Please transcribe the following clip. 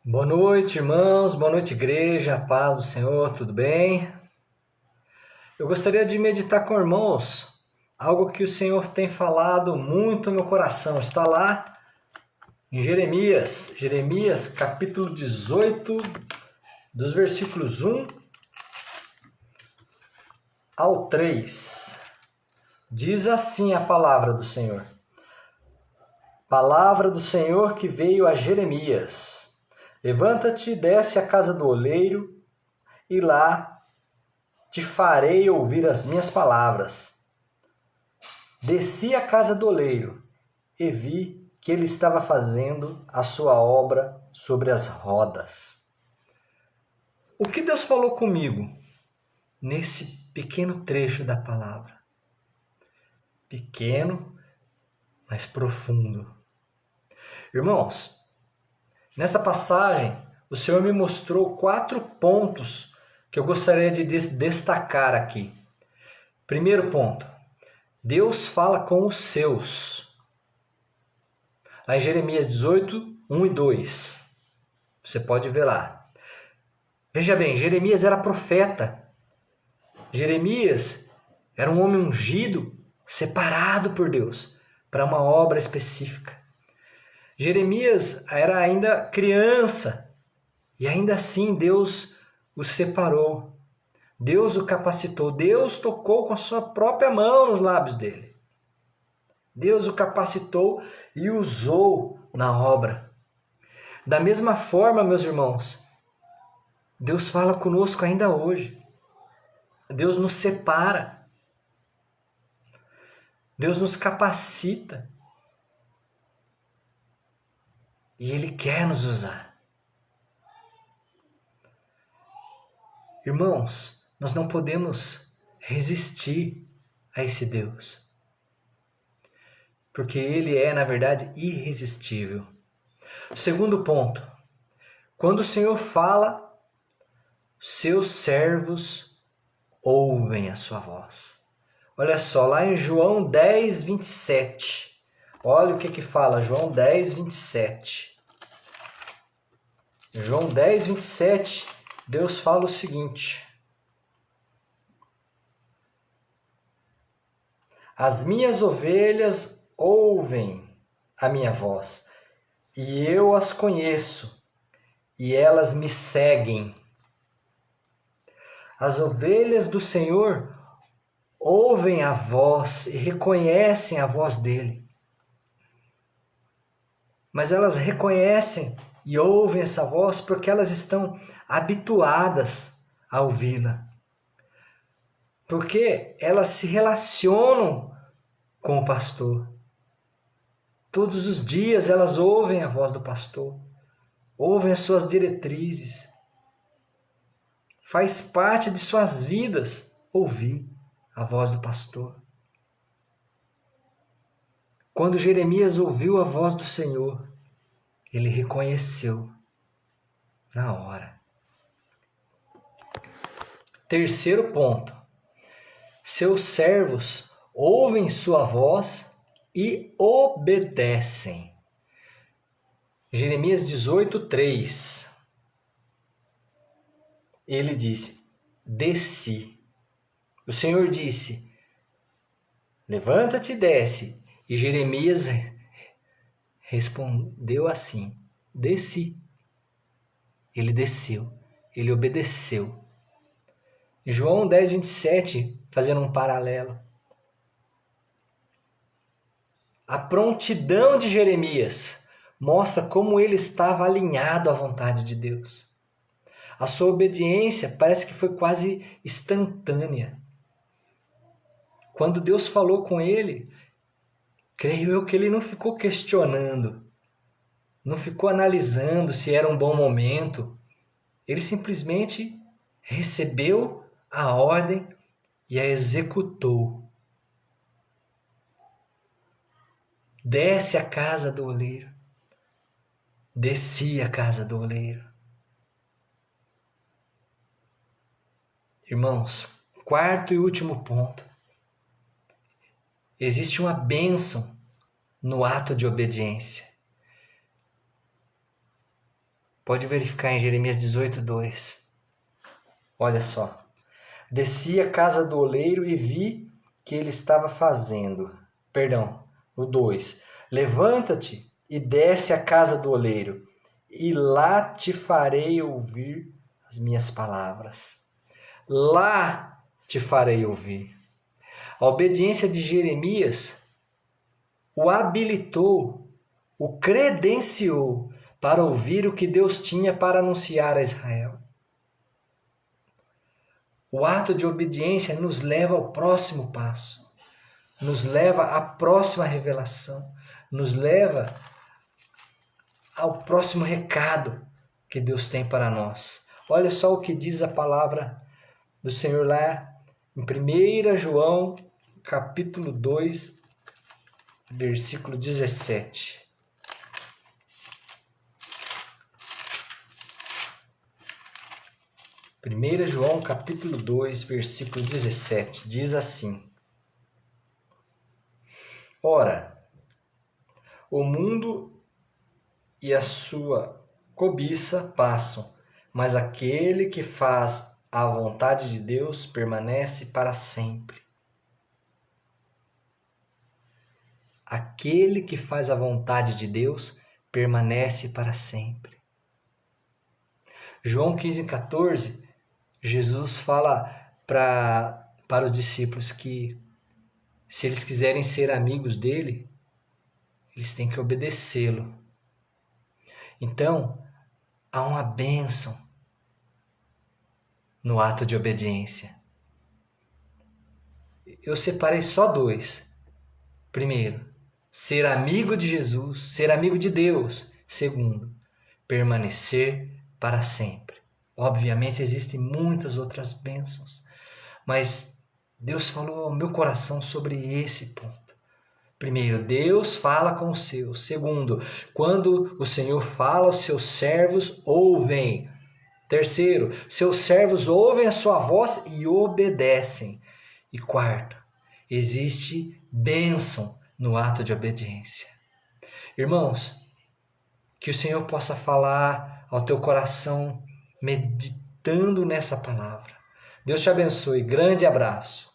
Boa noite, irmãos. Boa noite, igreja. A paz do Senhor, tudo bem? Eu gostaria de meditar com irmãos algo que o Senhor tem falado muito no meu coração. Está lá em Jeremias capítulo 18, dos versículos 1 ao 3. Diz assim a palavra do Senhor. Palavra do Senhor que veio a Jeremias. Levanta-te e desce à casa do oleiro, e lá te farei ouvir as minhas palavras. Desci à casa do oleiro e vi que ele estava fazendo a sua obra sobre as rodas. O que Deus falou comigo nesse pequeno trecho da palavra? Pequeno, mas profundo. Irmãos, nessa passagem, o Senhor me mostrou 4 pontos que eu gostaria de destacar aqui. Primeiro ponto, Deus fala com os seus. Lá em Jeremias 18, 1 e 2. Você pode ver lá. Veja bem, Jeremias era profeta. Jeremias era um homem ungido, separado por Deus, para uma obra específica. Jeremias era ainda criança, e ainda assim Deus o separou. Deus o capacitou. Deus tocou com a sua própria mão nos lábios dele. Deus o capacitou e usou na obra. Da mesma forma, meus irmãos, Deus fala conosco ainda hoje. Deus nos separa. Deus nos capacita. E Ele quer nos usar. Irmãos, nós não podemos resistir a esse Deus. Porque Ele é, na verdade, irresistível. Segundo ponto. Quando o Senhor fala, seus servos ouvem a sua voz. Olha só, lá em João 10, 27. Olha o que fala, João 10, 27. João 10, 27, Deus fala o seguinte. As minhas ovelhas ouvem a minha voz, e eu as conheço, e elas me seguem. As ovelhas do Senhor ouvem a voz e reconhecem a voz dele. Mas elas reconhecem e ouvem essa voz porque elas estão habituadas a ouvi-la. Porque elas se relacionam com o pastor. Todos os dias elas ouvem a voz do pastor, ouvem as suas diretrizes. Faz parte de suas vidas ouvir a voz do pastor. Quando Jeremias ouviu a voz do Senhor, ele reconheceu na hora. Terceiro ponto. Seus servos ouvem sua voz e obedecem. Jeremias 18, 3. Ele disse, desci. O Senhor disse, levanta-te e desce. E Jeremias respondeu assim, desci. Ele desceu, ele obedeceu. Em João 10, 27, fazendo um paralelo. A prontidão de Jeremias mostra como ele estava alinhado à vontade de Deus. A sua obediência parece que foi quase instantânea. Quando Deus falou com ele, creio eu que ele não ficou questionando, não ficou analisando se era um bom momento. Ele simplesmente recebeu a ordem e a executou. Desce a casa do oleiro. Desci a casa do oleiro. Irmãos, quarto e último ponto. Existe uma bênção no ato de obediência. Pode verificar em Jeremias 18:2. Olha só. Desci à casa do oleiro e vi que ele estava fazendo. Perdão, o 2. Levanta-te e desce à casa do oleiro, e lá te farei ouvir as minhas palavras. Lá te farei ouvir. A obediência de Jeremias o habilitou, o credenciou para ouvir o que Deus tinha para anunciar a Israel. O ato de obediência nos leva ao próximo passo, nos leva à próxima revelação, nos leva ao próximo recado que Deus tem para nós. Olha só o que diz a palavra do Senhor lá em 1 João, capítulo 2, versículo 17. 1 João, capítulo 2, versículo 17, diz assim: Ora, o mundo e a sua cobiça passam, mas aquele que faz a vontade de Deus permanece para sempre. Aquele que faz a vontade de Deus permanece para sempre. João 15,14, Jesus fala para os discípulos que se eles quiserem ser amigos dele, eles têm que obedecê-lo. Então, há uma bênção no ato de obediência. Eu separei só 2. Primeiro, ser amigo de Jesus, ser amigo de Deus. Segundo, permanecer para sempre. Obviamente existem muitas outras bênçãos, mas Deus falou ao meu coração sobre esse ponto. Primeiro, Deus fala com os seus. Segundo, quando o Senhor fala, os seus servos ouvem. Terceiro, seus servos ouvem a sua voz e obedecem. E quarto, existe bênção no ato de obediência. Irmãos, que o Senhor possa falar ao teu coração meditando nessa palavra. Deus te abençoe. Grande abraço.